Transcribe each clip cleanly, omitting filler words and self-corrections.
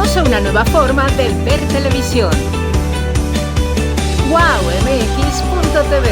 invitamos a una nueva forma de ver televisión. wowmx.tv.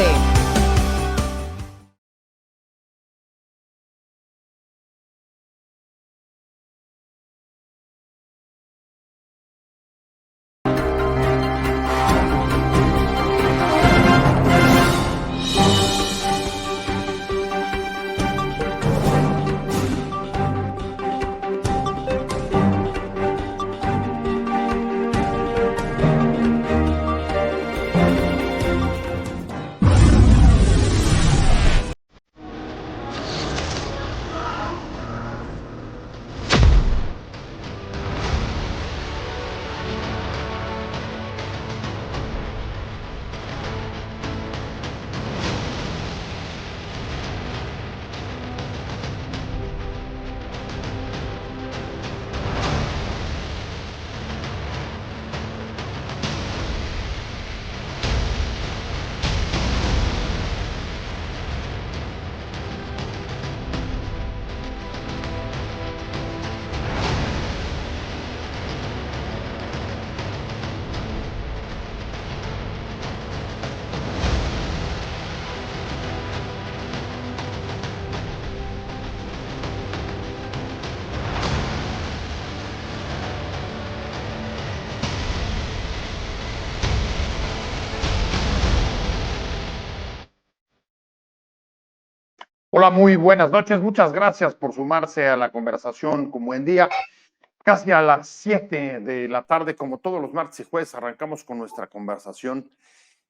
Hola, muy buenas noches. Muchas gracias por sumarse a la conversación. Como buen día, casi a las 7 de la tarde, como todos los martes y jueves, arrancamos con nuestra conversación.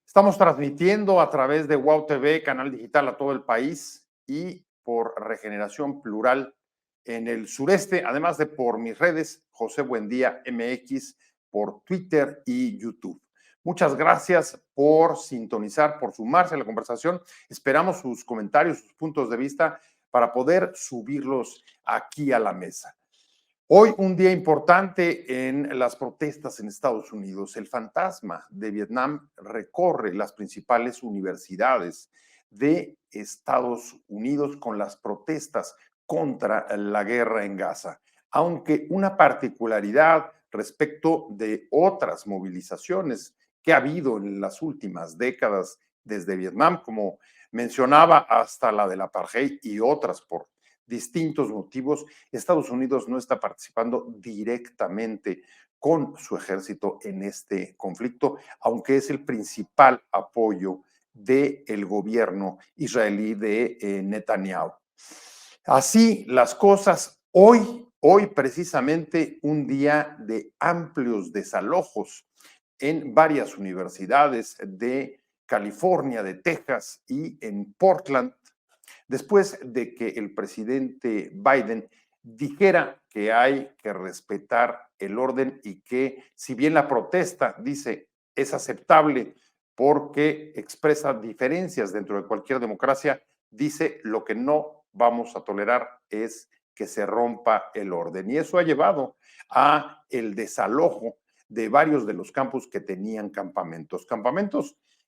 Estamos transmitiendo a través de WOW TV, canal digital a todo el país, y por Regeneración Plural en el sureste, además de por mis redes, José Buendía MX, por Twitter y YouTube. Muchas gracias por sintonizar, por sumarse a la conversación. Esperamos sus comentarios, sus puntos de vista para poder subirlos aquí a la mesa. Hoy un día importante en las protestas en Estados Unidos. El fantasma de Vietnam recorre las principales universidades de Estados Unidos con las protestas contra la guerra en Gaza. Aunque una particularidad respecto de otras movilizaciones que ha habido en las últimas décadas desde Vietnam, como mencionaba, hasta la del apartheid y otras por distintos motivos, Estados Unidos no está participando directamente con su ejército en este conflicto, aunque es el principal apoyo del gobierno israelí de Netanyahu. Así las cosas, hoy precisamente un día de amplios desalojos en varias universidades de California, de Texas y en Portland, después de que el presidente Biden dijera que hay que respetar el orden y que si bien la protesta, dice, es aceptable porque expresa diferencias dentro de cualquier democracia, dice lo que no vamos a tolerar es que se rompa el orden. Y eso ha llevado a el desalojo de varios de los campus que tenían campamentos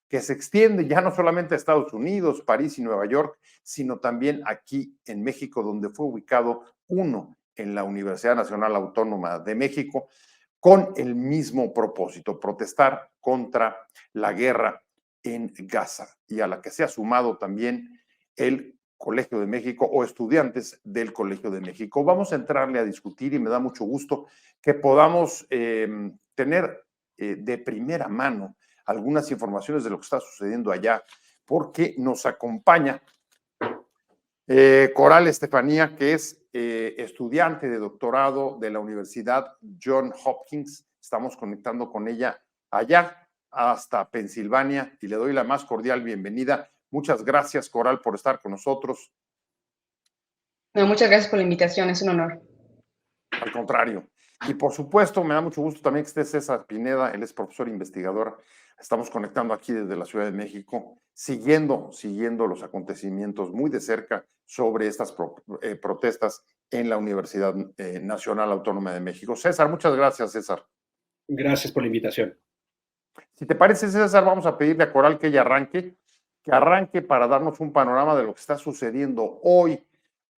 que se extiende ya no solamente a Estados Unidos, París y Nueva York, sino también aquí en México, donde fue ubicado uno en la Universidad Nacional Autónoma de México, con el mismo propósito, protestar contra la guerra en Gaza, y a la que se ha sumado también el Colegio de México o estudiantes del Colegio de México. Vamos a entrarle a discutir y me da mucho gusto que podamos tener de primera mano algunas informaciones de lo que está sucediendo allá, porque nos acompaña Coral Estefanía, que es estudiante de doctorado de la Universidad Johns Hopkins. Estamos conectando con ella allá hasta Pensilvania y le doy la más cordial bienvenida. Muchas gracias, Coral, por estar con nosotros. No, muchas gracias por la invitación, es un honor. Al contrario. Y por supuesto, me da mucho gusto también que esté César Pineda, él es profesor investigador. Estamos conectando aquí desde la Ciudad de México, siguiendo los acontecimientos muy de cerca sobre estas protestas en la Universidad Nacional Autónoma de México. César, muchas gracias, César. Gracias por la invitación. Si te parece, César, vamos a pedirle a Coral que arranque para darnos un panorama de lo que está sucediendo hoy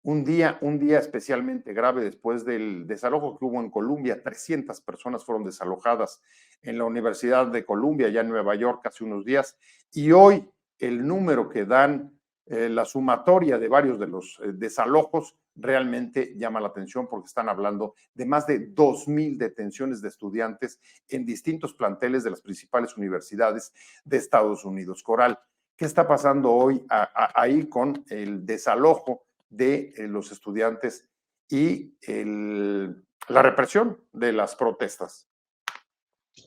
un día especialmente grave después del desalojo que hubo en Columbia. 300 personas fueron desalojadas en la Universidad de Columbia, ya en Nueva York, hace unos días. Y hoy el número que dan, la sumatoria de varios de los desalojos, realmente llama la atención porque están hablando de más de 2,000 detenciones de estudiantes en distintos planteles de las principales universidades de Estados Unidos. Coral, ¿qué está pasando hoy ahí con el desalojo de los estudiantes y la represión de las protestas?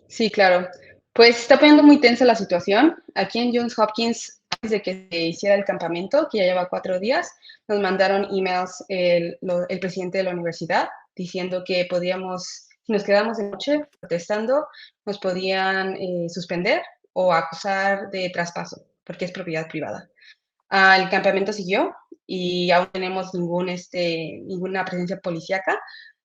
Sí, claro. Pues está poniendo muy tensa la situación. Aquí en Johns Hopkins, antes de que se hiciera el campamento, que ya lleva 4 días, nos mandaron emails el presidente de la universidad diciendo que podíamos, si nos quedamos de noche protestando, nos podían suspender o acusar de traspaso, porque es propiedad privada. El campamento siguió y aún tenemos ninguna presencia policíaca,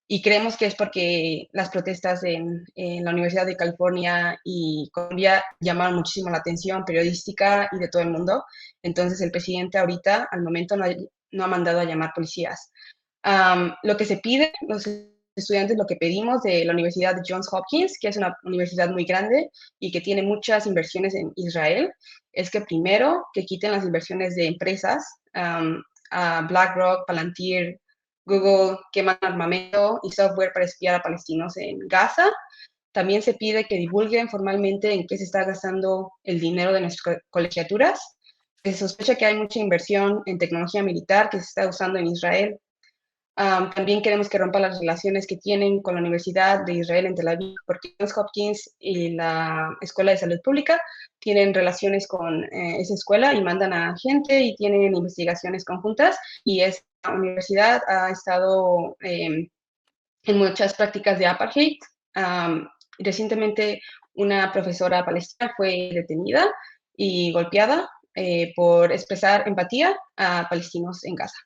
y creemos que es porque las protestas en la Universidad de California y Colombia llamaron muchísimo la atención periodística y de todo el mundo. Entonces el presidente ahorita, al momento, no ha mandado a llamar policías. Lo que se pide, los estudiantes, lo que pedimos de la Universidad de Johns Hopkins, que es una universidad muy grande y que tiene muchas inversiones en Israel, es que primero que quiten las inversiones de empresas, a BlackRock, Palantir, Google, queman armamento y software para espiar a palestinos en Gaza. También se pide que divulguen formalmente en qué se está gastando el dinero de nuestras colegiaturas. Se sospecha que hay mucha inversión en tecnología militar que se está usando en Israel. También queremos que rompa las relaciones que tienen con la Universidad de Israel en Tel Aviv, porque Johns Hopkins y la Escuela de Salud Pública tienen relaciones con esa escuela y mandan a gente y tienen investigaciones conjuntas, y esa universidad ha estado en muchas prácticas de apartheid. Recientemente una profesora palestina fue detenida y golpeada por expresar empatía a palestinos en Gaza.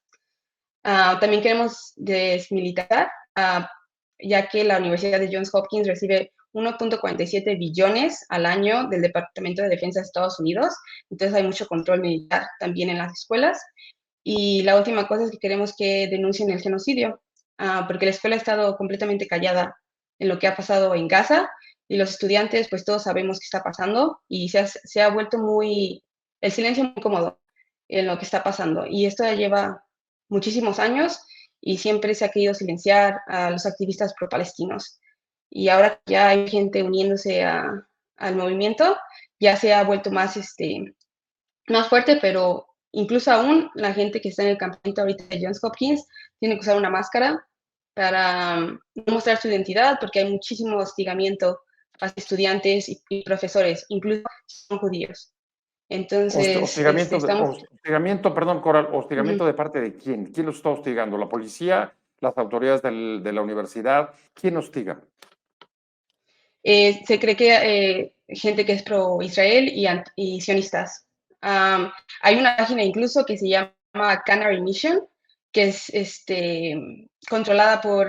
También queremos desmilitar, ya que la Universidad de Johns Hopkins recibe 1.47 billones al año del Departamento de Defensa de Estados Unidos, entonces hay mucho control militar también en las escuelas. Y la última cosa es que queremos que denuncien el genocidio, porque la escuela ha estado completamente callada en lo que ha pasado en Gaza, y los estudiantes, pues todos sabemos qué está pasando, y se ha vuelto el silencio muy cómodo en lo que está pasando. Y esto ya lleva muchísimos años y siempre se ha querido silenciar a los activistas pro-palestinos. Y ahora que ya hay gente uniéndose al movimiento, ya se ha vuelto más fuerte, pero incluso aún la gente que está en el campamento ahorita de Johns Hopkins tiene que usar una máscara para no mostrar su identidad, porque hay muchísimo hostigamiento a estudiantes y profesores, incluso si son judíos. Entonces, estamos... Hostigamiento, perdón, Coral, hostigamiento Ujú. de parte de quién? ¿Quién los está hostigando? ¿La policía? ¿Las autoridades de la universidad? ¿Quién hostiga? Se cree que gente que es pro-Israel y sionistas. Hay una página incluso que se llama Canary Mission, que es controlada por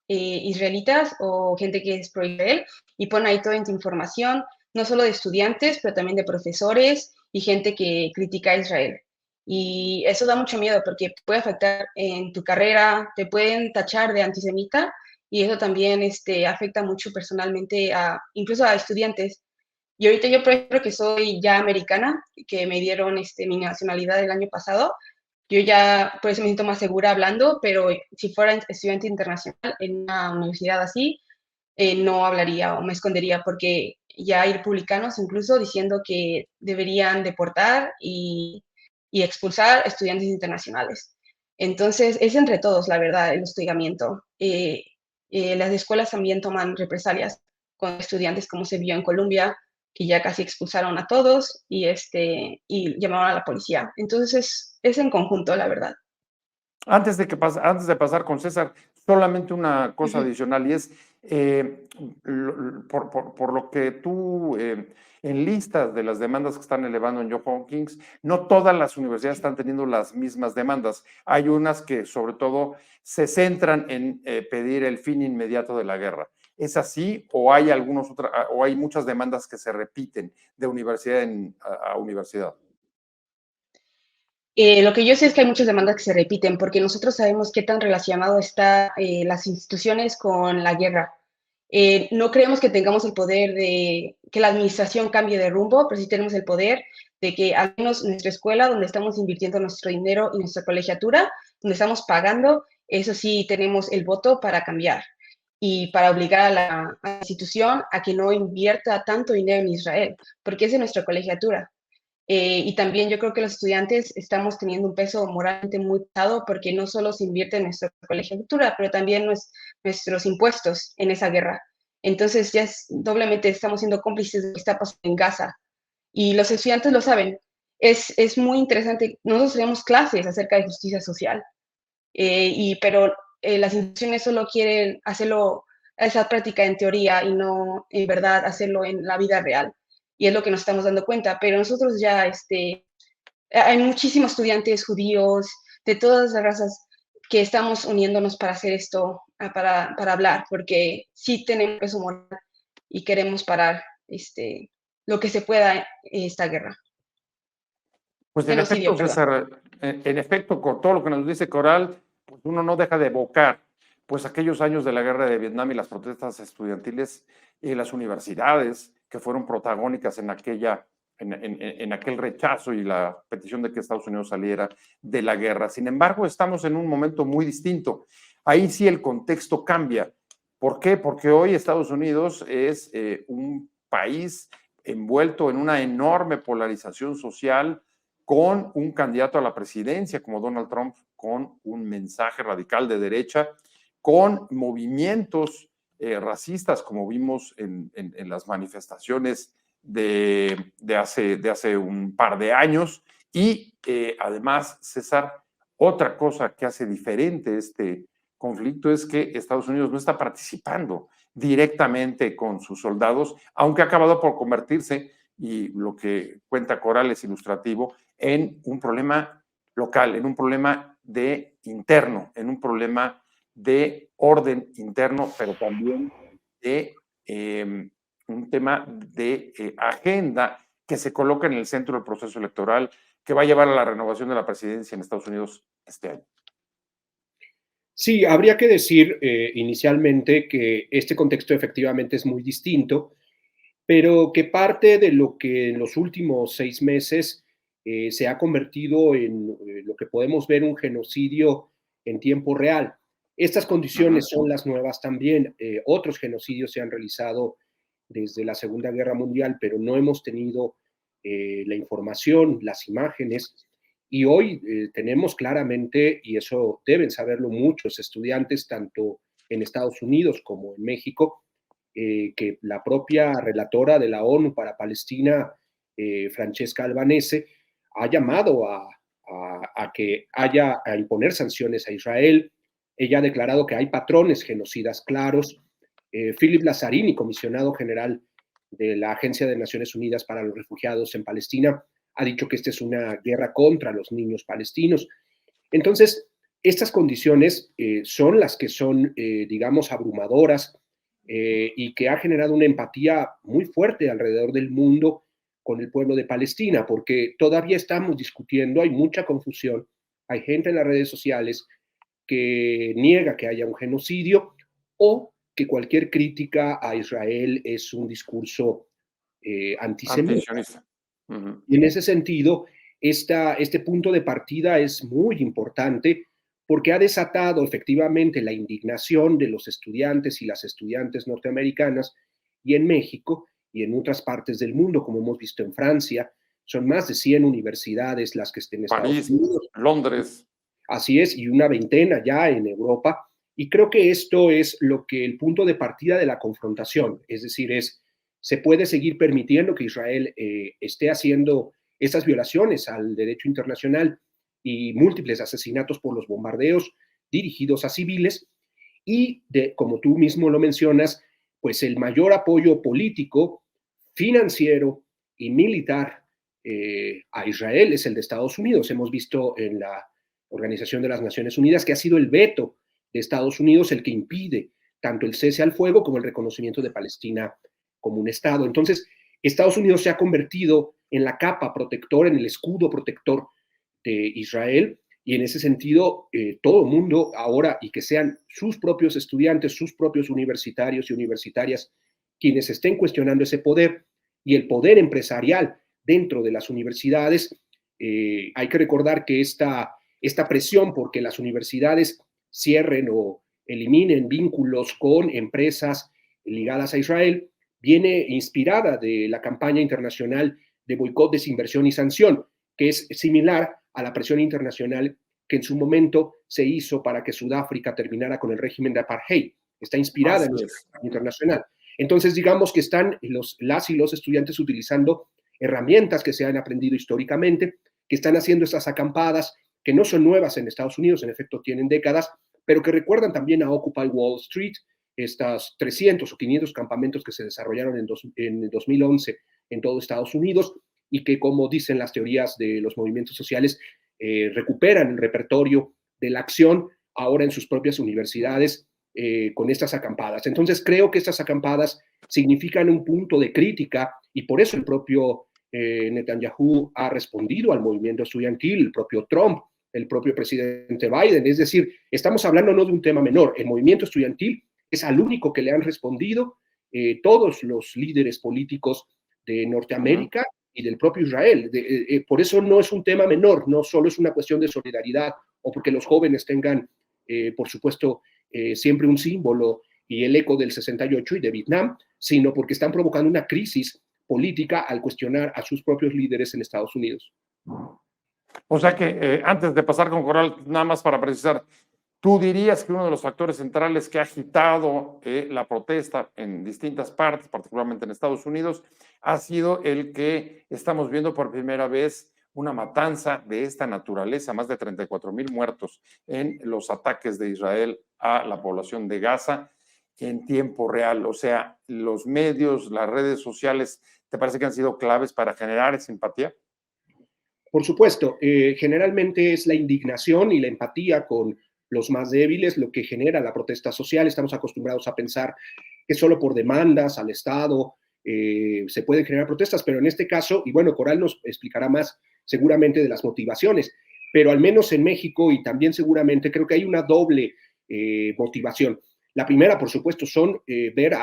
israelitas o gente que es pro-Israel, y pone ahí toda esta información, no solo de estudiantes, pero también de profesores y gente que critica a Israel. Y eso da mucho miedo porque puede afectar en tu carrera, te pueden tachar de antisemita, y eso también afecta mucho personalmente incluso a estudiantes. Y ahorita yo, por ejemplo, que soy ya americana, que me dieron mi nacionalidad el año pasado, yo ya por eso me siento más segura hablando, pero si fuera estudiante internacional en una universidad así, no hablaría o me escondería, porque ya hay republicanos incluso diciendo que deberían deportar y expulsar estudiantes internacionales. Entonces, es entre todos, la verdad, el hostigamiento. Las escuelas también toman represalias con estudiantes, como se vio en Colombia, que ya casi expulsaron a todos y llamaron a la policía. Entonces, es en conjunto, la verdad. Antes de pasar con César, solamente una cosa Ujú. adicional, y es, por lo que tú enlistas de las demandas que están elevando en Johns Hopkins, no todas las universidades están teniendo las mismas demandas. Hay unas que sobre todo se centran en pedir el fin inmediato de la guerra. ¿Es así o hay o hay muchas demandas que se repiten de universidad a universidad? Lo que yo sé es que hay muchas demandas que se repiten, porque nosotros sabemos qué tan relacionado está las instituciones con la guerra. No creemos que tengamos el poder de que la administración cambie de rumbo, pero sí tenemos el poder de que al menos nuestra escuela, donde estamos invirtiendo nuestro dinero y nuestra colegiatura, donde estamos pagando, eso sí tenemos el voto para cambiar y para obligar a la institución a que no invierta tanto dinero en Israel, porque es de nuestra colegiatura. Y también yo creo que los estudiantes estamos teniendo un peso moralmente muy pesado porque no solo se invierte en nuestra colegiatura, pero también nuestros impuestos en esa guerra. Entonces ya es doblemente estamos siendo cómplices de lo que está pasando en Gaza. Y los estudiantes lo saben. Es muy interesante. Nosotros tenemos clases acerca de justicia social, pero las instituciones solo quieren hacerlo, esa práctica en teoría y no en verdad hacerlo en la vida real. Y es lo que nos estamos dando cuenta. Pero nosotros ya, hay muchísimos estudiantes judíos de todas las razas que estamos uniéndonos para hacer esto, para hablar, porque sí tenemos peso moral y queremos parar lo que se pueda esta guerra. Pues en efecto, César, en efecto, con todo lo que nos dice Coral, pues uno no deja de evocar pues aquellos años de la guerra de Vietnam y las protestas estudiantiles y las universidades que fueron protagónicas en aquel rechazo y la petición de que Estados Unidos saliera de la guerra. Sin embargo, estamos en un momento muy distinto. Ahí sí el contexto cambia. ¿Por qué? Porque hoy Estados Unidos es un país envuelto en una enorme polarización social, con un candidato a la presidencia como Donald Trump, con un mensaje radical de derecha, con movimientos racistas, como vimos en las manifestaciones de hace un par de años. Y además, César, otra cosa que hace diferente este conflicto es que Estados Unidos no está participando directamente con sus soldados, aunque ha acabado por convertirse, y lo que cuenta Coral es ilustrativo, en un problema local, en un problema interno, en un problema de orden interno, pero también de un tema de agenda que se coloca en el centro del proceso electoral que va a llevar a la renovación de la presidencia en Estados Unidos este año. Sí, habría que decir inicialmente que este contexto efectivamente es muy distinto, pero que parte de lo que en los últimos 6 meses se ha convertido en lo que podemos ver un genocidio en tiempo real. Estas condiciones son las nuevas también. Otros genocidios se han realizado desde la Segunda Guerra Mundial, pero no hemos tenido la información, las imágenes. Y hoy tenemos claramente, y eso deben saberlo muchos estudiantes, tanto en Estados Unidos como en México, que la propia relatora de la ONU para Palestina, Francesca Albanese, ha llamado a imponer sanciones a Israel. Ella ha declarado que hay patrones genocidas claros. Philip Lazzarini, comisionado general de la Agencia de Naciones Unidas para los Refugiados en Palestina, ha dicho que esta es una guerra contra los niños palestinos. Entonces, estas condiciones son las que son, digamos, abrumadoras, y que ha generado una empatía muy fuerte alrededor del mundo con el pueblo de Palestina, porque todavía estamos discutiendo, hay mucha confusión, hay gente en las redes sociales que niega que haya un genocidio o que cualquier crítica a Israel es un discurso antisemita. Y en ese sentido, este punto de partida es muy importante porque ha desatado efectivamente la indignación de los estudiantes y las estudiantes norteamericanas, y en México y en otras partes del mundo, como hemos visto en Francia. Son más de 100 universidades las que estén en París, Estados Unidos, Londres. Así es, y una veintena ya en Europa. Y creo que esto es el punto de partida de la confrontación. Es decir, se puede seguir permitiendo que Israel esté haciendo estas violaciones al derecho internacional y múltiples asesinatos por los bombardeos dirigidos a civiles, y como tú mismo lo mencionas, pues el mayor apoyo político, financiero y militar a Israel es el de Estados Unidos. Hemos visto en la Organización de las Naciones Unidas que ha sido el veto de Estados Unidos el que impide tanto el cese al fuego como el reconocimiento de Palestina como un Estado. Entonces, Estados Unidos se ha convertido en la capa protectora, en el escudo protector de Israel. Y en ese sentido, todo el mundo ahora, y que sean sus propios estudiantes, sus propios universitarios y universitarias, quienes estén cuestionando ese poder y el poder empresarial dentro de las universidades. Hay que recordar que esta presión porque las universidades cierren o eliminen vínculos con empresas ligadas a Israel viene inspirada de la campaña internacional de boicot, desinversión y sanción, que es similar a la presión internacional que en su momento se hizo para que Sudáfrica terminara con el régimen de apartheid. Está inspirada en la campaña internacional. Entonces, digamos que están las y los estudiantes utilizando herramientas que se han aprendido históricamente, que están haciendo estas acampadas, que no son nuevas en Estados Unidos, en efecto tienen décadas, pero que recuerdan también a Occupy Wall Street, estas 300 o 500 campamentos que se desarrollaron en 2011 en todo Estados Unidos y que, como dicen las teorías de los movimientos sociales, recuperan el repertorio de la acción ahora en sus propias universidades con estas acampadas. Entonces, creo que estas acampadas significan un punto de crítica y por eso el propio Netanyahu ha respondido al movimiento estudiantil, el propio Trump, el propio presidente Biden. Es decir, estamos hablando no de un tema menor. El movimiento estudiantil es al único que le han respondido todos los líderes políticos de Norteamérica y del propio Israel. Por eso no es un tema menor, no solo es una cuestión de solidaridad o porque los jóvenes tengan, por supuesto, siempre un símbolo y el eco del 68 y de Vietnam, sino porque están provocando una crisis política al cuestionar a sus propios líderes en Estados Unidos. O sea que antes de pasar con Coral, nada más para precisar, ¿tú dirías que uno de los factores centrales que ha agitado la protesta en distintas partes, particularmente en Estados Unidos, ha sido el que estamos viendo por primera vez una matanza de esta naturaleza, más de 34,000 muertos en los ataques de Israel a la población de Gaza en tiempo real? O sea, los medios, las redes sociales, ¿te parece que han sido claves para generar esa empatía? Por supuesto, generalmente es la indignación y la empatía con los más débiles lo que genera la protesta social. Estamos acostumbrados a pensar que solo por demandas al Estado se pueden generar protestas, pero en este caso, y bueno, Coral nos explicará más seguramente de las motivaciones, pero al menos en México y también seguramente creo que hay una doble motivación. La primera, por supuesto, son ver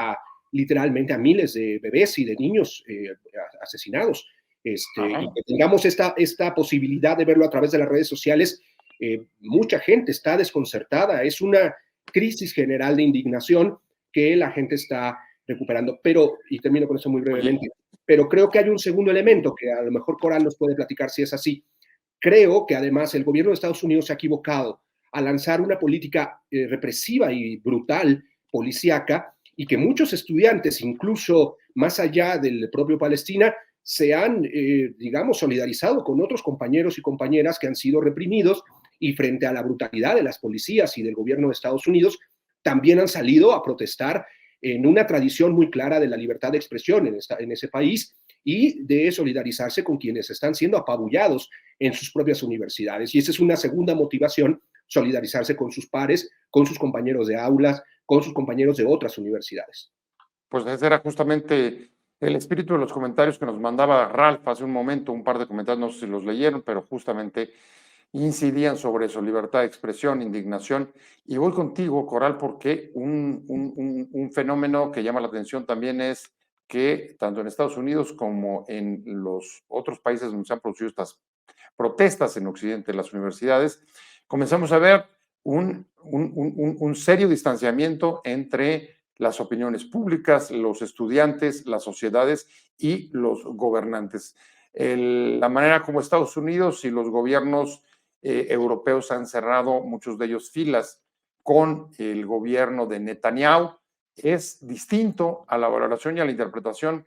literalmente a miles de bebés y de niños asesinados. Y que tengamos esta posibilidad de verlo a través de las redes sociales, mucha gente está desconcertada, es una crisis general de indignación que la gente está recuperando, pero, y termino con eso muy brevemente, pero creo que hay un segundo elemento que a lo mejor Coral nos puede platicar si es así. Creo que además el gobierno de Estados Unidos se ha equivocado a lanzar una política represiva y brutal, policíaca, y que muchos estudiantes, incluso más allá del propio Palestina, se han, digamos, solidarizado con otros compañeros y compañeras que han sido reprimidos y frente a la brutalidad de las policías y del gobierno de Estados Unidos, también han salido a protestar en una tradición muy clara de la libertad de expresión en ese país y de solidarizarse con quienes están siendo apabullados en sus propias universidades. Y esa es una segunda motivación, solidarizarse con sus pares, con sus compañeros de aulas, con sus compañeros de otras universidades. Pues ese era justamente el espíritu de los comentarios que nos mandaba Ralph hace un momento, un par de comentarios, no sé si los leyeron, pero justamente incidían sobre eso, libertad de expresión, indignación. Y voy contigo, Coral, porque un fenómeno que llama la atención también es que tanto en Estados Unidos como en los otros países donde se han producido estas protestas en Occidente, en las universidades, comenzamos a ver un serio distanciamiento entre las opiniones públicas, los estudiantes, las sociedades y los gobernantes. La manera como Estados Unidos y los gobiernos europeos han cerrado, muchos de ellos, filas con el gobierno de Netanyahu, es distinto a la valoración y a la interpretación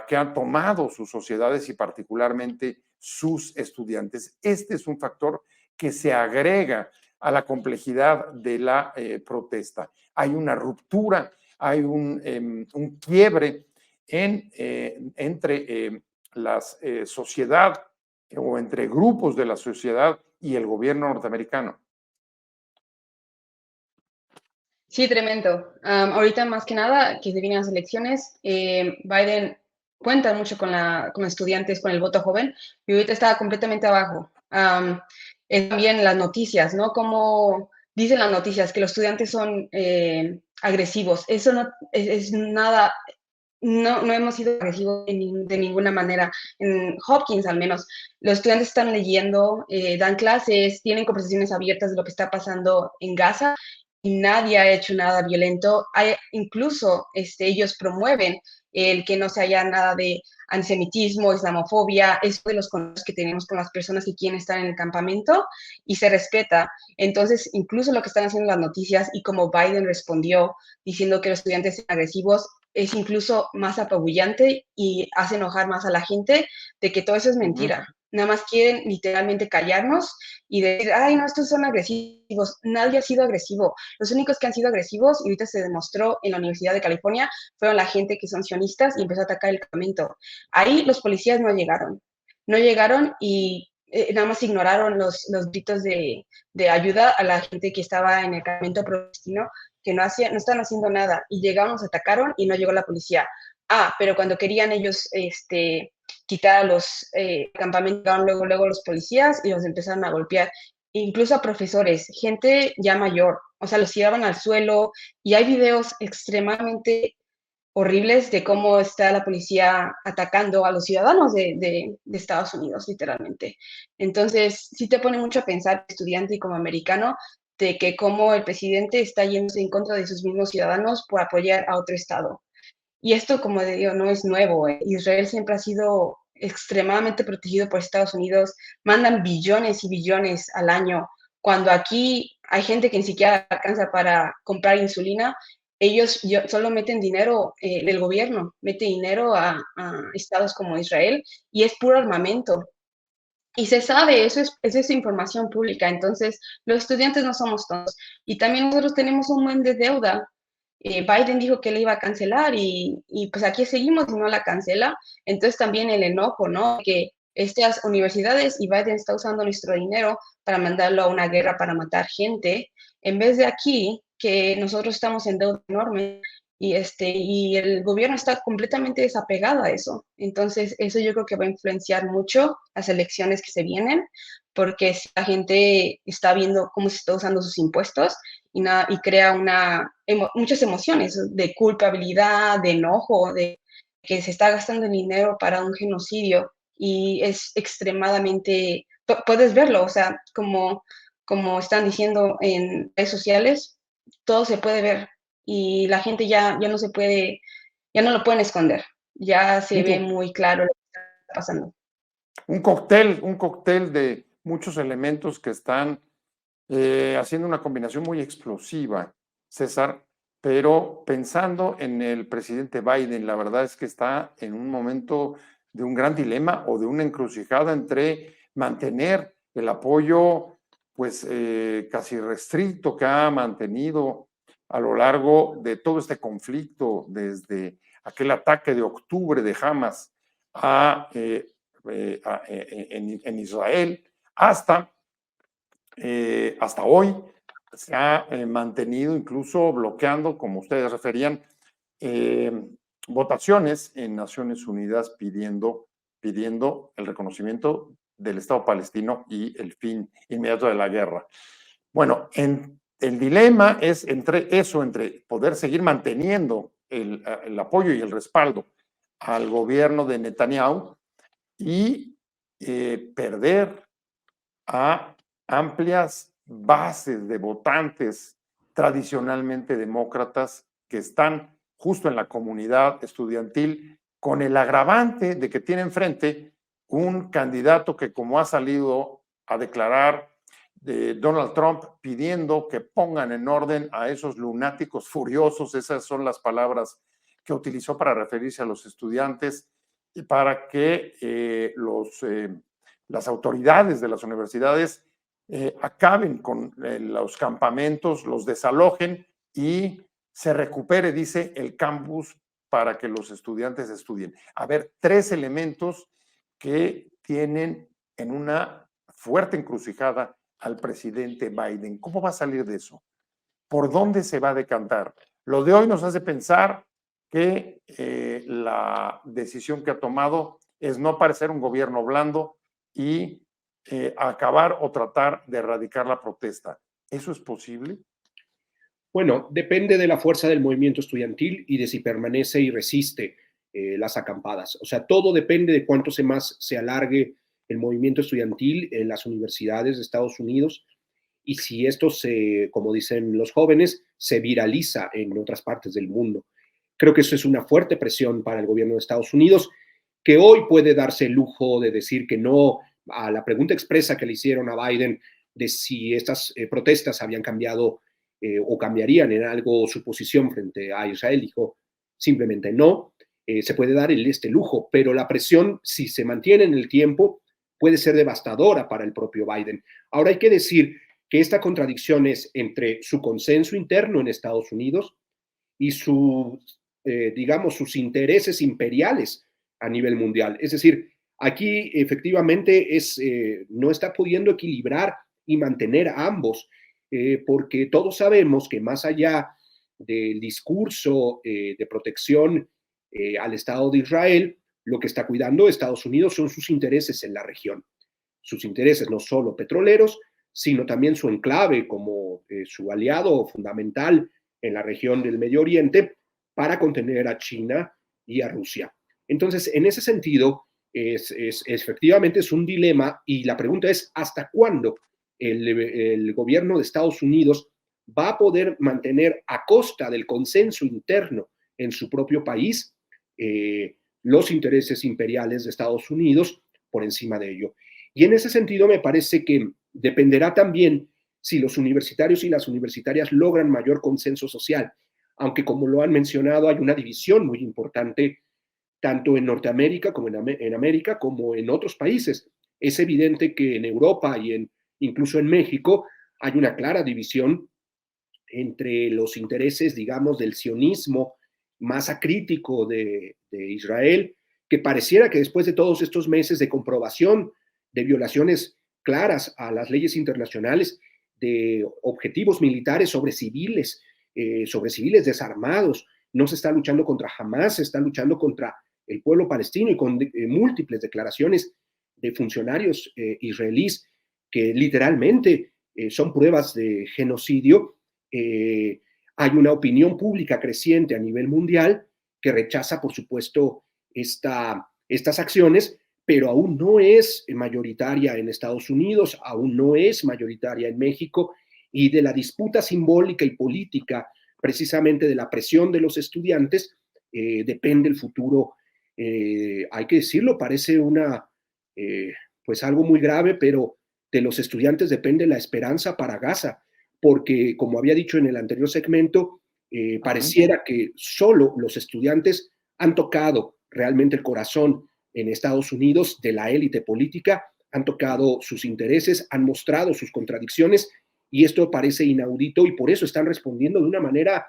que han tomado sus sociedades y particularmente sus estudiantes. Este es un factor que se agrega a la complejidad de la protesta. Hay una ruptura, hay un quiebre entre la sociedad o entre grupos de la sociedad y el gobierno norteamericano. Sí, tremendo. Ahorita más que nada, que se vienen las elecciones, Biden cuenta mucho con estudiantes, con el voto joven, y ahorita está completamente abajo. Es también las noticias, ¿no? Como dicen las noticias que los estudiantes son agresivos. Eso no es nada, no hemos sido agresivos de ninguna manera. En Hopkins, al menos, los estudiantes están leyendo, dan clases, tienen conversaciones abiertas de lo que está pasando en Gaza y nadie ha hecho nada violento. Incluso ellos promueven el que no se haya nada de antisemitismo, islamofobia, es uno de los conceptos que tenemos con las personas que quieren estar en el campamento y se respeta. Entonces, incluso lo que están haciendo las noticias y como Biden respondió diciendo que los estudiantes son agresivos, es incluso más apabullante y hace enojar más a la gente de que todo eso es mentira. Nada más quieren literalmente callarnos y decir, ay, no, estos son agresivos. Nadie ha sido agresivo. Los únicos que han sido agresivos, y ahorita se demostró en la Universidad de California, fueron la gente que son sionistas y empezó a atacar el campamento. Ahí los policías no llegaron. No llegaron y nada más ignoraron los gritos de ayuda a la gente que estaba en el campamento palestino, que no están haciendo nada. Y llegaron, nos atacaron y no llegó la policía. Pero cuando querían ellos quitar a los campamentos, luego los policías y los empezaron a golpear, incluso a profesores, gente ya mayor, o sea, los tiraban al suelo y hay videos extremadamente horribles de cómo está la policía atacando a los ciudadanos de Estados Unidos, literalmente. Entonces, sí te pone mucho a pensar, estudiante y como americano, de que cómo el presidente está yéndose en contra de sus mismos ciudadanos por apoyar a otro estado. Y esto, como digo, no es nuevo. Israel siempre ha sido extremadamente protegido por Estados Unidos. Mandan billones y billones al año. Cuando aquí hay gente que ni siquiera alcanza para comprar insulina, ellos solo meten dinero, el gobierno mete dinero a estados como Israel y es puro armamento. Y se sabe, eso es información pública. Entonces, los estudiantes no somos tontos. Y también nosotros tenemos un buen de deuda. Biden dijo que le iba a cancelar y pues aquí seguimos y no la cancela. Entonces también el enojo, ¿no? Que estas universidades y Biden está usando nuestro dinero para mandarlo a una guerra para matar gente, en vez de aquí, que nosotros estamos en deuda enorme y el gobierno está completamente desapegado a eso. Entonces, eso yo creo que va a influenciar mucho las elecciones que se vienen, porque si la gente está viendo cómo se está usando sus impuestos y crea muchas emociones de culpabilidad, de enojo, de que se está gastando el dinero para un genocidio y es extremadamente, puedes verlo, o sea, como están diciendo en redes sociales, todo se puede ver y la gente ya no se puede, ya no lo pueden esconder, ya se ve muy claro lo que está pasando. Un cóctel de muchos elementos que están haciendo una combinación muy explosiva, César, pero pensando en el presidente Biden, la verdad es que está en un momento de un gran dilema o de una encrucijada entre mantener el apoyo pues casi restricto que ha mantenido a lo largo de todo este conflicto, desde aquel ataque de octubre de Hamas en Israel hasta hoy, se ha mantenido incluso bloqueando, como ustedes referían, votaciones en Naciones Unidas pidiendo el reconocimiento del Estado palestino y el fin inmediato de la guerra. Bueno, el dilema es entre poder seguir manteniendo el apoyo y el respaldo al gobierno de Netanyahu y perder a amplias bases de votantes tradicionalmente demócratas que están justo en la comunidad estudiantil, con el agravante de que tiene enfrente un candidato que, como ha salido a declarar Donald Trump, pidiendo que pongan en orden a esos lunáticos furiosos, esas son las palabras que utilizó para referirse a los estudiantes, y para que las autoridades de las universidades acaben con los campamentos, los desalojen y se recupere, dice, el campus para que los estudiantes estudien. A ver, 3 elementos que tienen en una fuerte encrucijada al presidente Biden. ¿Cómo va a salir de eso? ¿Por dónde se va a decantar? Lo de hoy nos hace pensar que la decisión que ha tomado es no parecer un gobierno blando y acabar o tratar de erradicar la protesta. ¿Eso es posible? Bueno, depende de la fuerza del movimiento estudiantil y de si permanece y resiste las acampadas. O sea, todo depende de cuánto más se alargue el movimiento estudiantil en las universidades de Estados Unidos y si esto como dicen los jóvenes, se viraliza en otras partes del mundo. Creo que eso es una fuerte presión para el gobierno de Estados Unidos, que hoy puede darse el lujo de decir que no a la pregunta expresa que le hicieron a Biden de si estas protestas habían cambiado o cambiarían en algo su posición frente a Israel. Dijo simplemente no. Se puede dar este lujo, pero la presión, si se mantiene en el tiempo, puede ser devastadora para el propio Biden. Ahora hay que decir que esta contradicción es entre su consenso interno en Estados Unidos y digamos, sus intereses imperiales a nivel mundial. Es decir, aquí efectivamente no está pudiendo equilibrar y mantener a ambos, porque todos sabemos que más allá del discurso de protección al Estado de Israel, lo que está cuidando Estados Unidos son sus intereses en la región. Sus intereses no solo petroleros, sino también su enclave como su aliado fundamental en la región del Medio Oriente para contener a China y a Rusia. Entonces, en ese sentido, efectivamente es un dilema y la pregunta es, ¿hasta cuándo el gobierno de Estados Unidos va a poder mantener a costa del consenso interno en su propio país los intereses imperiales de Estados Unidos por encima de ello? Y en ese sentido me parece que dependerá también si los universitarios y las universitarias logran mayor consenso social, aunque como lo han mencionado hay una división muy importante tanto en Norteamérica como en América como en otros países. Es evidente que en Europa y incluso en México hay una clara división entre los intereses, digamos, del sionismo más acrítico de Israel, que pareciera que después de todos estos meses de comprobación de violaciones claras a las leyes internacionales, de objetivos militares sobre civiles desarmados, no se está luchando contra Hamás, se está luchando contra el pueblo palestino y con múltiples declaraciones de funcionarios israelíes que literalmente son pruebas de genocidio. Hay una opinión pública creciente a nivel mundial que rechaza, por supuesto, estas acciones, pero aún no es mayoritaria en Estados Unidos, aún no es mayoritaria en México, y de la disputa simbólica y política, precisamente de la presión de los estudiantes, depende el futuro. Hay que decirlo, parece pues algo muy grave, pero de los estudiantes depende la esperanza para Gaza, porque como había dicho en el anterior segmento, pareciera que solo los estudiantes han tocado realmente el corazón en Estados Unidos de la élite política, han tocado sus intereses, han mostrado sus contradicciones y esto parece inaudito y por eso están respondiendo de una manera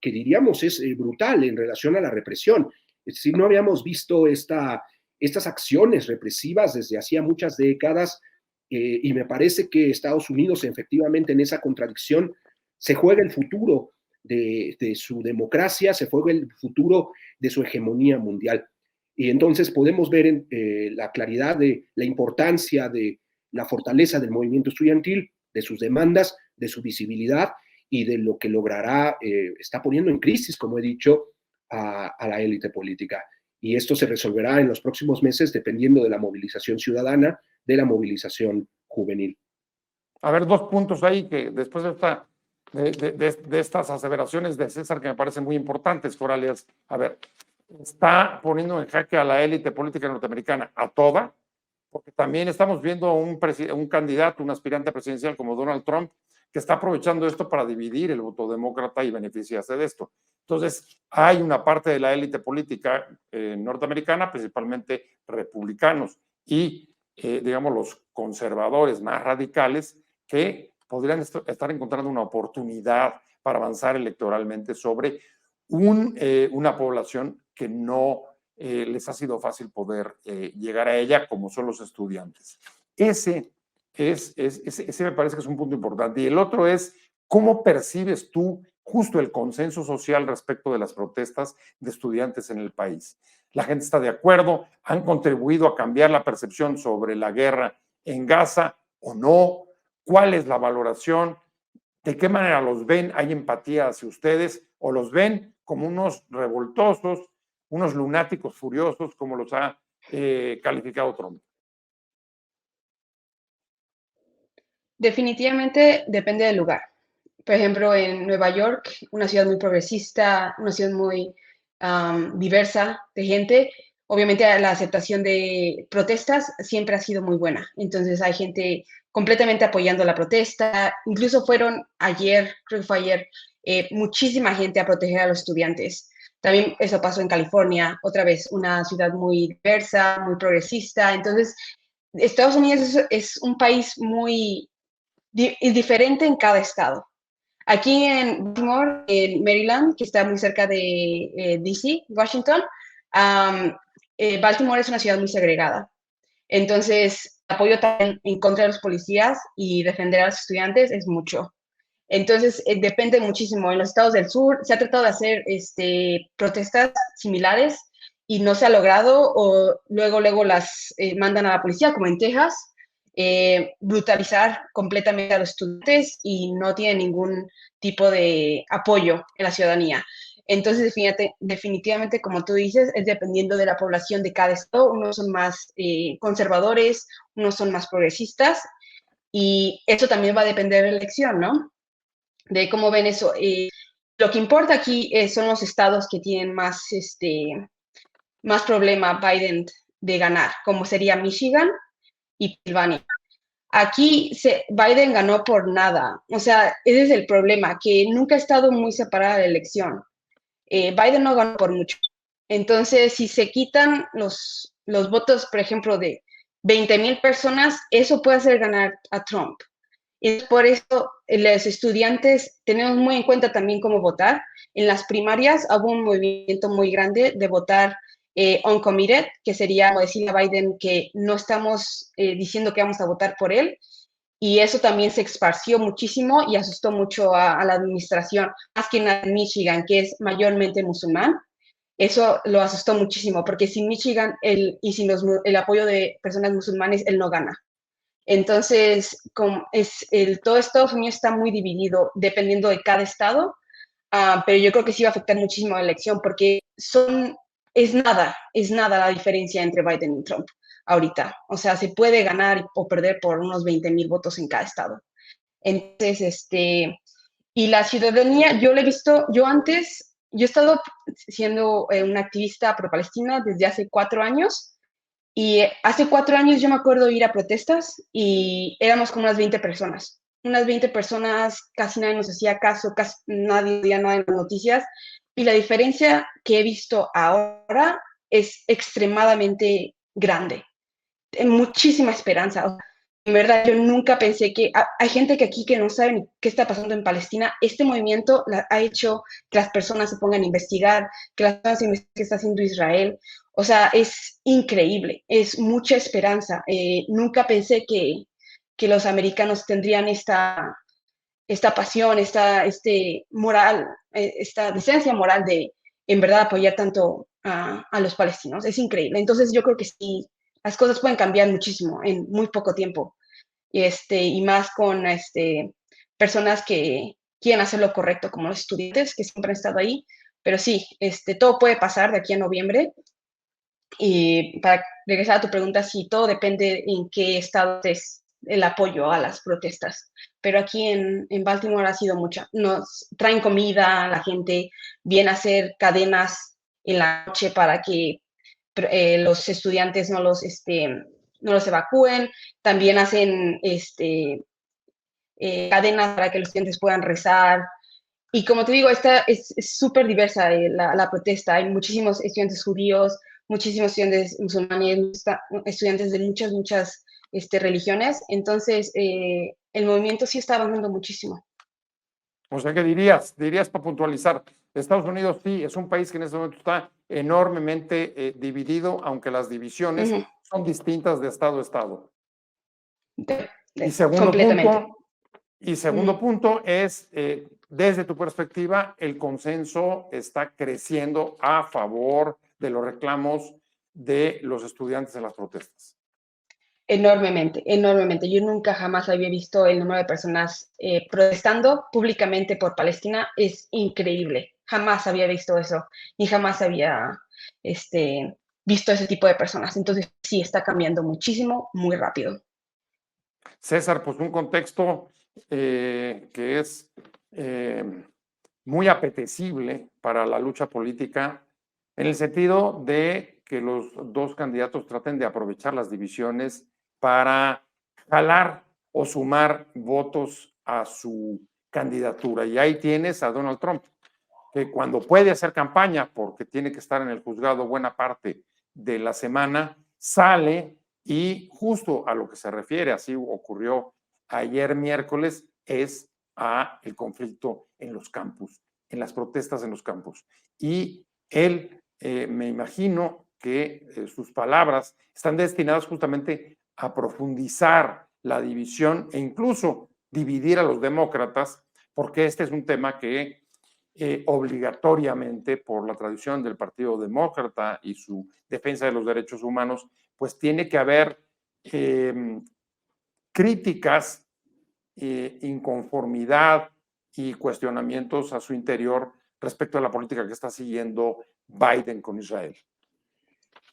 que diríamos es brutal en relación a la represión. Es decir, no habíamos visto estas acciones represivas desde hacía muchas décadas y me parece que Estados Unidos efectivamente en esa contradicción se juega el futuro de su democracia, se juega el futuro de su hegemonía mundial. Y entonces podemos ver la claridad de la importancia de la fortaleza del movimiento estudiantil, de sus demandas, de su visibilidad y de lo que logrará, está poniendo en crisis, como he dicho, a la élite política. Y esto se resolverá en los próximos meses dependiendo de la movilización ciudadana, de la movilización juvenil. A ver, dos puntos ahí que después de estas aseveraciones de César que me parecen muy importantes, Coralias. A ver, está poniendo en jaque a la élite política norteamericana, a toda, porque también estamos viendo un candidato, un aspirante presidencial como Donald Trump, que está aprovechando esto para dividir el voto demócrata y beneficiarse de esto. Entonces, hay una parte de la élite política norteamericana, principalmente republicanos y, digamos, los conservadores más radicales, que podrían estar encontrando una oportunidad para avanzar electoralmente sobre una población que no les ha sido fácil poder llegar a ella, como son los estudiantes. Ese me parece que es un punto importante. Y el otro es, ¿cómo percibes tú justo el consenso social respecto de las protestas de estudiantes en el país? La gente está de acuerdo, han contribuido a cambiar la percepción sobre la guerra en Gaza o no? ¿Cuál es la valoración? ¿De qué manera los ven? ¿Hay empatía hacia ustedes? ¿O los ven como unos revoltosos, unos lunáticos furiosos, como los ha calificado Trump? Definitivamente depende del lugar. Por ejemplo, en Nueva York, una ciudad muy progresista, una ciudad muy diversa de gente, obviamente la aceptación de protestas siempre ha sido muy buena. Entonces hay gente completamente apoyando la protesta. Incluso fueron ayer, creo que fue ayer, muchísima gente a proteger a los estudiantes. También eso pasó en California, otra vez una ciudad muy diversa, muy progresista. Entonces, Estados Unidos es un país muy diferente en cada estado. Aquí en Baltimore, en Maryland, que está muy cerca de DC, Washington, Baltimore es una ciudad muy segregada. Entonces, apoyo también en contra de los policías y defender a los estudiantes es mucho. Entonces, depende muchísimo. En los estados del sur se ha tratado de hacer protestas similares y no se ha logrado, o luego las mandan a la policía, como en Texas, brutalizar completamente a los estudiantes y no tienen ningún tipo de apoyo en la ciudadanía. Entonces, definitivamente, como tú dices, es dependiendo de la población de cada estado. Unos son más conservadores, unos son más progresistas, y eso también va a depender de la elección, ¿no? De cómo ven eso. Lo que importa aquí son los estados que tienen más problema Biden de ganar, como sería Michigan y Pennsylvania. Aquí Biden ganó por nada. O sea, ese es el problema, que nunca ha estado muy separada la elección. Biden no ganó por mucho. Entonces, si se quitan los votos, por ejemplo, de 20,000 personas, eso puede hacer ganar a Trump. Y por eso los estudiantes tenemos muy en cuenta también cómo votar. En las primarias hubo un movimiento muy grande de votar uncommitted, que sería como decirle a Biden que no estamos diciendo que vamos a votar por él. Y eso también se esparció muchísimo y asustó mucho a la administración, más que en Michigan, que es mayormente musulmán. Eso lo asustó muchísimo, porque sin Michigan y sin el apoyo de personas musulmanes, él no gana. Entonces, todo Estados Unidos está muy dividido dependiendo de cada estado, pero yo creo que sí va a afectar muchísimo a la elección porque es nada la diferencia entre Biden y Trump ahorita. O sea, se puede ganar o perder por unos 20,000 votos en cada estado. Entonces, y la ciudadanía, yo lo he visto, yo he estado siendo una activista pro-Palestina desde hace 4 años. Y hace 4 años yo me acuerdo ir a protestas y éramos como unas 20 personas. Unas 20 personas, casi nadie nos hacía caso, casi nadie veía nada en las noticias. Y la diferencia que he visto ahora es extremadamente grande. Hay muchísima esperanza. En verdad, yo nunca pensé que hay gente que aquí que no sabe ni qué está pasando en Palestina. Este movimiento ha hecho que las personas se pongan a investigar, que las personas investiguen qué está haciendo Israel. O sea, es increíble, es mucha esperanza. Nunca pensé que los americanos tendrían esta pasión, moral, esta decencia moral de en verdad apoyar tanto a los palestinos. Es increíble. Entonces yo creo que sí, las cosas pueden cambiar muchísimo en muy poco tiempo. Y más con personas que quieren hacer lo correcto, como los estudiantes que siempre han estado ahí. Pero sí, todo puede pasar de aquí a noviembre. Y para regresar a tu pregunta, sí, todo depende en qué estado es el apoyo a las protestas. Pero aquí en Baltimore ha sido mucha. Nos traen comida, la gente viene a hacer cadenas en la noche para que los estudiantes no los evacúen. También hacen cadenas para que los estudiantes puedan rezar. Y como te digo, esta es súper diversa la protesta. Hay muchísimos estudiantes judíos, muchísimos estudiantes musulmanes, estudiantes de muchas religiones. Entonces, el movimiento sí está avanzando muchísimo. O sea, ¿qué dirías para puntualizar? Estados Unidos sí es un país que en este momento está enormemente dividido, aunque las divisiones son distintas de estado a estado. Y segundo punto es, desde tu perspectiva, el consenso está creciendo a favor de los reclamos de los estudiantes en las protestas. Enormemente, enormemente. Yo nunca jamás había visto el número de personas protestando públicamente por Palestina. Es increíble. Jamás había visto eso y jamás había visto ese tipo de personas. Entonces sí, está cambiando muchísimo, muy rápido. César, pues un contexto que es muy apetecible para la lucha política en el sentido de que los dos candidatos traten de aprovechar las divisiones para jalar o sumar votos a su candidatura. Y ahí tienes a Donald Trump, que cuando puede hacer campaña, porque tiene que estar en el juzgado buena parte de la semana, sale y justo a lo que se refiere, así ocurrió ayer miércoles, es a el conflicto en los campus, en las protestas en los campus. Y él, me imagino que sus palabras están destinadas justamente a profundizar la división e incluso dividir a los demócratas, porque este es un tema que obligatoriamente por la tradición del Partido Demócrata y su defensa de los derechos humanos, pues tiene que haber críticas, inconformidad y cuestionamientos a su interior respecto a la política que está siguiendo Biden con Israel.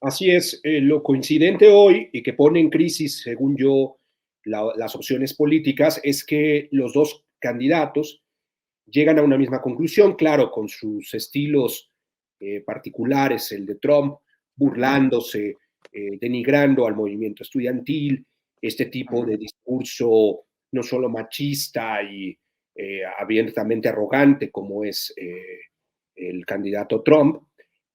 Así es, lo coincidente hoy y que pone en crisis, según yo, las opciones políticas es que los dos candidatos llegan a una misma conclusión, claro, con sus estilos particulares, el de Trump, burlándose, denigrando al movimiento estudiantil, este tipo de discurso no solo machista y abiertamente arrogante como es el candidato Trump,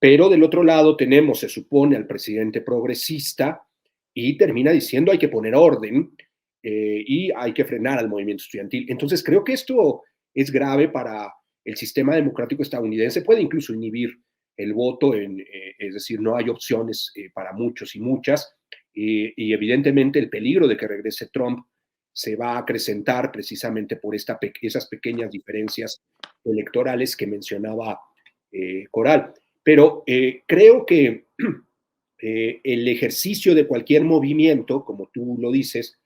pero del otro lado tenemos, se supone, al presidente progresista y termina diciendo hay que poner orden y hay que frenar al movimiento estudiantil. Entonces creo que esto es grave para el sistema democrático estadounidense, puede incluso inhibir el voto, es decir, no hay opciones para muchos y muchas, y evidentemente el peligro de que regrese Trump se va a acrecentar precisamente por esas pequeñas diferencias electorales que mencionaba Coral. Pero creo que el ejercicio de cualquier movimiento, como tú lo dices,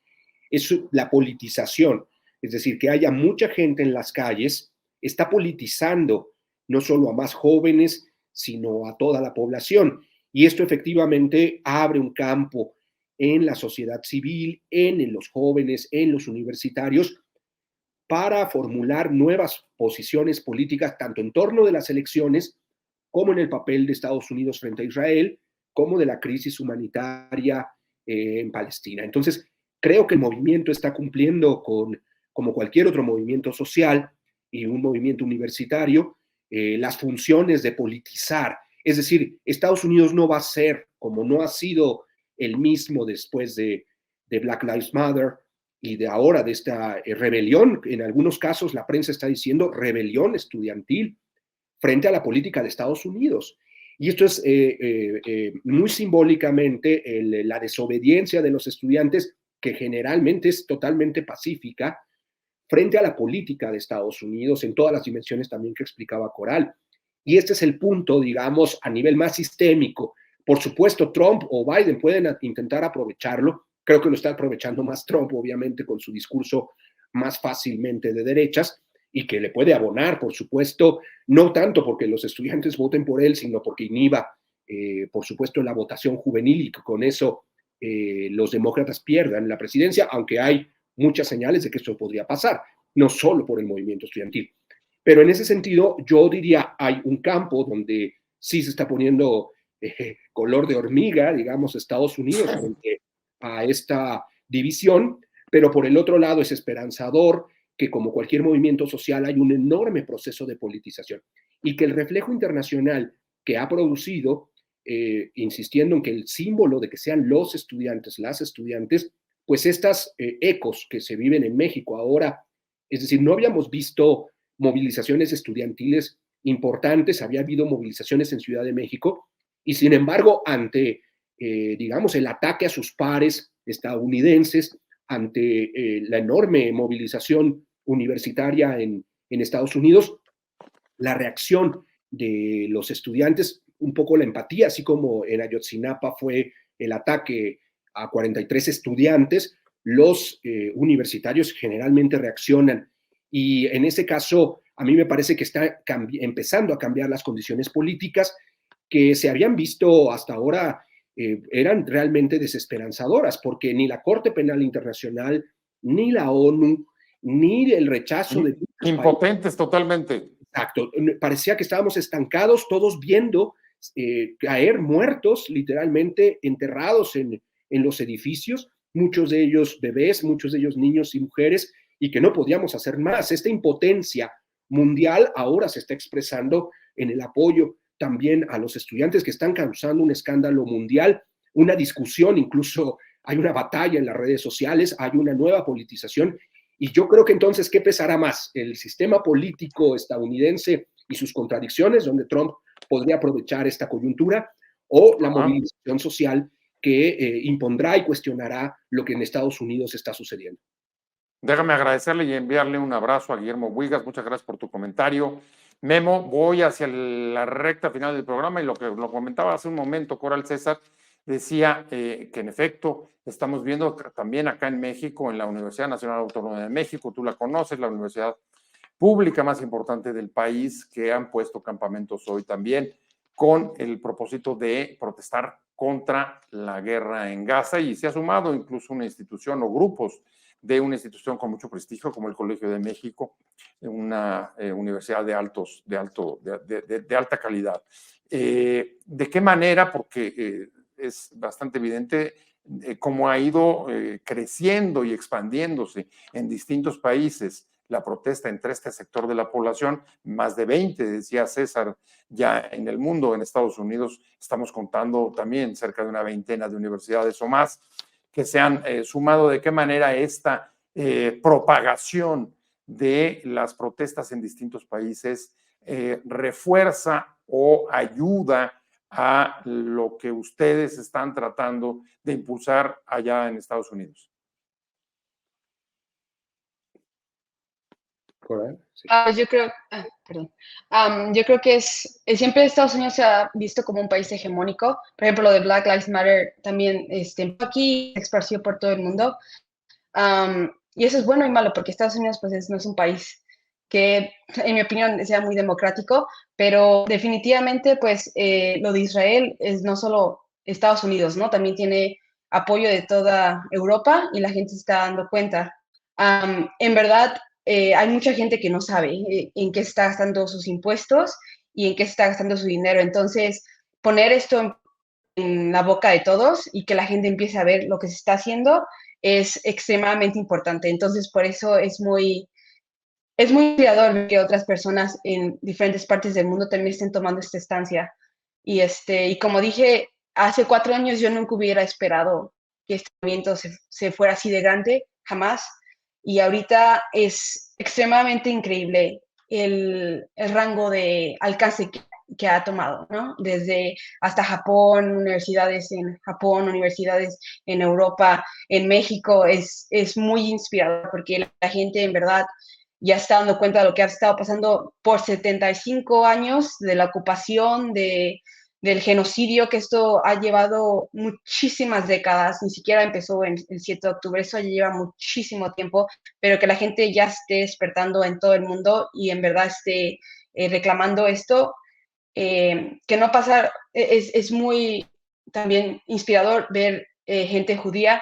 es la politización, es decir, que haya mucha gente en las calles, está politizando no solo a más jóvenes, sino a toda la población. Y esto efectivamente abre un campo en la sociedad civil, en los jóvenes, en los universitarios, para formular nuevas posiciones políticas, tanto en torno de las elecciones, como en el papel de Estados Unidos frente a Israel, como de la crisis humanitaria en Palestina. Entonces, creo que el movimiento está cumpliendo como cualquier otro movimiento social y un movimiento universitario, las funciones de politizar. Es decir, Estados Unidos no va a ser, como no ha sido el mismo después de Black Lives Matter y de ahora de esta rebelión, en algunos casos la prensa está diciendo rebelión estudiantil frente a la política de Estados Unidos. Y esto es muy simbólicamente la desobediencia de los estudiantes, que generalmente es totalmente pacífica, frente a la política de Estados Unidos en todas las dimensiones también que explicaba Coral. Y este es el punto, digamos, a nivel más sistémico. Por supuesto, Trump o Biden pueden intentar aprovecharlo. Creo que lo está aprovechando más Trump, obviamente, con su discurso más fácilmente de derechas, y que le puede abonar, por supuesto, no tanto porque los estudiantes voten por él, sino porque inhiba, por supuesto, la votación juvenil y que con eso los demócratas pierdan la presidencia, aunque hay muchas señales de que esto podría pasar, no solo por el movimiento estudiantil. Pero en ese sentido, yo diría, hay un campo donde sí se está poniendo color de hormiga, digamos, Estados Unidos frente a esta división, pero por el otro lado es esperanzador que como cualquier movimiento social hay un enorme proceso de politización y que el reflejo internacional que ha producido, insistiendo en que el símbolo de que sean los estudiantes, las estudiantes, pues estas ecos que se viven en México ahora, es decir, no habíamos visto movilizaciones estudiantiles importantes, había habido movilizaciones en Ciudad de México, y sin embargo, ante, digamos, el ataque a sus pares estadounidenses, ante la enorme movilización universitaria en Estados Unidos, la reacción de los estudiantes, un poco la empatía, así como en Ayotzinapa fue el ataque a 43 estudiantes, los universitarios generalmente reaccionan. Y en ese caso, a mí me parece que está empezando a cambiar las condiciones políticas que se habían visto hasta ahora, eran realmente desesperanzadoras, porque ni la Corte Penal Internacional, ni la ONU, ni el rechazo de... Impotentes totalmente. Exacto. Parecía que estábamos estancados, todos viendo caer muertos, literalmente enterrados en los edificios, muchos de ellos bebés, muchos de ellos niños y mujeres, y que no podíamos hacer más. Esta impotencia mundial ahora se está expresando en el apoyo también a los estudiantes, que están causando un escándalo mundial, una discusión, incluso hay una batalla en las redes sociales, hay una nueva politización, y yo creo que entonces, ¿qué pesará más? ¿El sistema político estadounidense y sus contradicciones, donde Trump podría aprovechar esta coyuntura, o la movilización social que impondrá y cuestionará lo que en Estados Unidos está sucediendo? Déjame agradecerle y enviarle un abrazo a Guillermo Buigas. Muchas gracias por tu comentario. Memo, voy hacia la recta final del programa y lo que lo comentaba hace un momento Coral César, decía que en efecto estamos viendo también acá en México, en la Universidad Nacional Autónoma de México, tú la conoces, la universidad pública más importante del país, que han puesto campamentos hoy también con el propósito de protestar contra la guerra en Gaza, y se ha sumado incluso una institución o grupos de una institución con mucho prestigio como el Colegio de México, una universidad de alta calidad. ¿De qué manera? Porque es bastante evidente cómo ha ido creciendo y expandiéndose en distintos países la protesta entre este sector de la población, más de 20, decía César, ya en el mundo. En Estados Unidos estamos contando también cerca de una veintena de universidades o más que se han sumado. ¿De qué manera esta propagación de las protestas en distintos países refuerza o ayuda a lo que ustedes están tratando de impulsar allá en Estados Unidos? Sí. Yo creo que siempre Estados Unidos se ha visto como un país hegemónico. Por ejemplo, lo de Black Lives Matter también aquí se esparció por todo el mundo. Y eso es bueno y malo, porque Estados Unidos pues no es un país que, en mi opinión, sea muy democrático, pero definitivamente pues lo de Israel es no solo Estados Unidos, ¿no? También tiene apoyo de toda Europa y la gente se está dando cuenta. En verdad, hay mucha gente que no sabe en qué está gastando sus impuestos y en qué está gastando su dinero. Entonces, poner esto en la boca de todos y que la gente empiece a ver lo que se está haciendo es extremadamente importante. Entonces, por eso es muy inspirador que otras personas en diferentes partes del mundo también estén tomando esta estancia. Y como dije, hace 4 años yo nunca hubiera esperado que este movimiento se fuera así de grande, jamás. Y ahorita es extremadamente increíble el rango de alcance que ha tomado, ¿no? Desde hasta Japón, universidades en Japón, universidades en Europa, en México, es muy inspirador, porque la gente en verdad ya está dando cuenta de lo que ha estado pasando por 75 años de la ocupación, del genocidio, que esto ha llevado muchísimas décadas, ni siquiera empezó en el 7 de octubre, eso ya lleva muchísimo tiempo, pero que la gente ya esté despertando en todo el mundo y en verdad esté reclamando esto, que no pasa, es muy también inspirador ver gente judía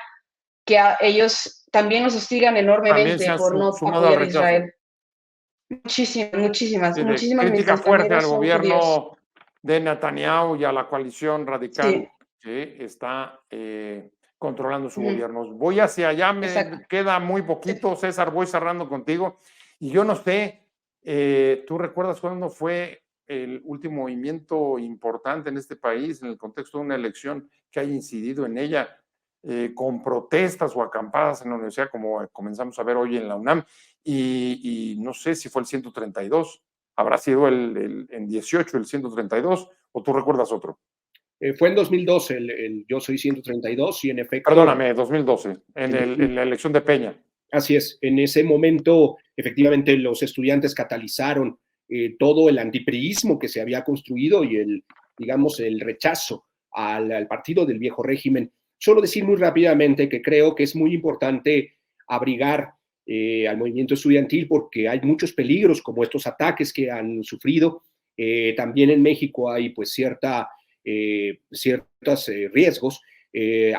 que ellos también nos hostigan enormemente por no apoyar a Israel. Muchísimas crítica fuerte al gobierno de Netanyahu y a la coalición radical que está controlando su gobierno. Voy hacia allá, me queda muy poquito, César, voy cerrando contigo. Y yo no sé, ¿tú recuerdas cuándo fue el último movimiento importante en este país, en el contexto de una elección que haya incidido en ella, con protestas o acampadas en la universidad, como comenzamos a ver hoy en la UNAM? Y no sé si fue el 132, habrá sido en 18 el 132, o tú recuerdas otro. Fue en 2012 el Yo Soy 132 y en efecto... Perdóname, 2012, en la elección de Peña. Así es, en ese momento efectivamente los estudiantes catalizaron todo el antipriismo que se había construido y el rechazo al partido del viejo régimen. Solo decir muy rápidamente que creo que es muy importante abrigar al movimiento estudiantil porque hay muchos peligros como estos ataques que han sufrido. También en México hay pues ciertos riesgos.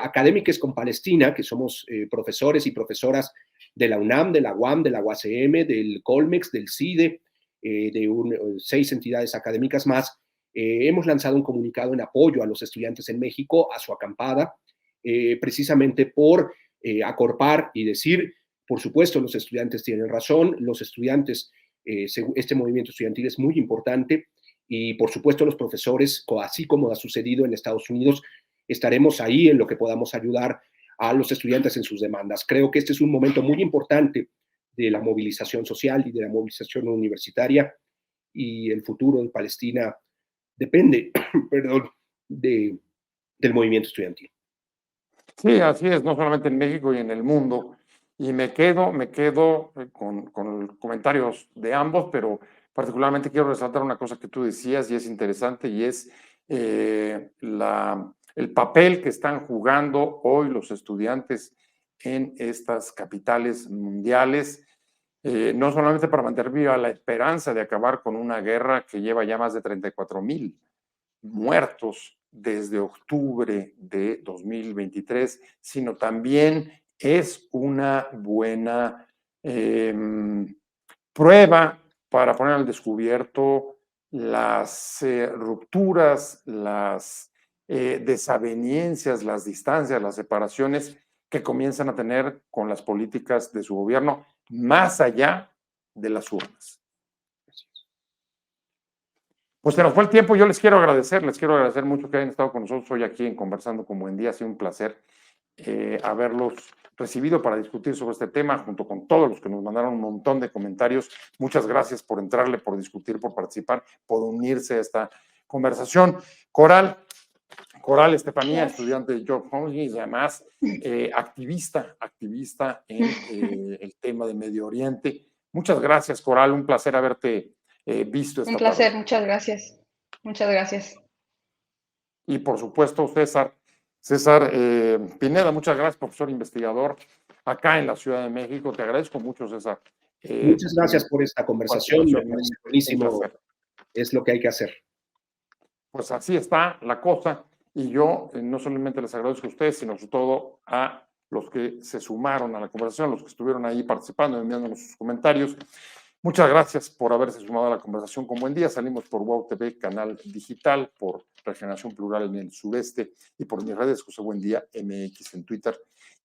Académicos con Palestina, que somos profesores y profesoras de la UNAM, de la UAM, de la UACM, del Colmex, del CIDE, de 6 entidades académicas más, hemos lanzado un comunicado en apoyo a los estudiantes en México, a su acampada, precisamente por acorpar y decir, por supuesto, los estudiantes tienen razón, los estudiantes, este movimiento estudiantil es muy importante y, por supuesto, los profesores, así como ha sucedido en Estados Unidos, estaremos ahí en lo que podamos ayudar a los estudiantes en sus demandas. Creo que este es un momento muy importante de la movilización social y de la movilización universitaria y el futuro de Palestina depende, perdón, del movimiento estudiantil. Sí, así es, no solamente en México y en el mundo. Y me quedo con comentarios de ambos, pero particularmente quiero resaltar una cosa que tú decías y es interesante, y es el papel que están jugando hoy los estudiantes en estas capitales mundiales, no solamente para mantener viva la esperanza de acabar con una guerra que lleva ya más de 34,000 muertos desde octubre de 2023, sino también es una buena prueba para poner al descubierto las rupturas, las desavenencias, las distancias, las separaciones que comienzan a tener con las políticas de su gobierno, más allá de las urnas. Pues se nos fue el tiempo. Yo les quiero agradecer mucho que hayan estado con nosotros hoy aquí en Conversando con Buen Día. Ha sido un placer haberlos recibido para discutir sobre este tema, junto con todos los que nos mandaron un montón de comentarios. Muchas gracias por entrarle, por discutir, por participar, por unirse a esta conversación. Coral Estefanía, estudiante de George Hopkins y además activista en el tema de Medio Oriente. Muchas gracias, Coral. Un placer haberte visto esta Un placer, tarde. muchas gracias. Muchas gracias. Y por supuesto, César Pineda, muchas gracias, profesor investigador acá en la Ciudad de México. Te agradezco mucho, César. Muchas gracias por esta conversación, me parece buenísimo, es lo que hay que hacer. Pues así está la cosa, y yo no solamente les agradezco a ustedes, sino sobre todo a los que se sumaron a la conversación, los que estuvieron ahí participando, enviándonos sus comentarios. Muchas gracias por haberse sumado a la conversación con Buen Día. Salimos por WOW TV, canal digital, por Regeneración Plural en el sureste y por mis redes José Buen Día MX en Twitter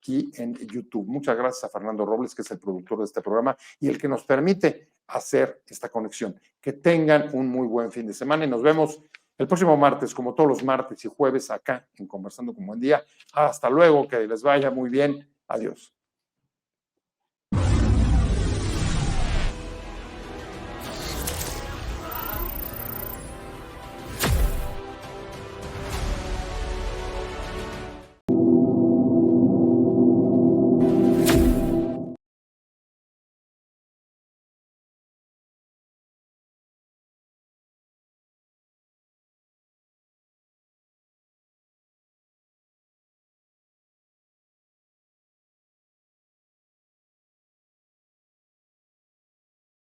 y en YouTube. Muchas gracias a Fernando Robles, que es el productor de este programa y el que nos permite hacer esta conexión. Que tengan un muy buen fin de semana y nos vemos el próximo martes, como todos los martes y jueves, acá en Conversando con Buen Día. Hasta luego, que les vaya muy bien. Adiós.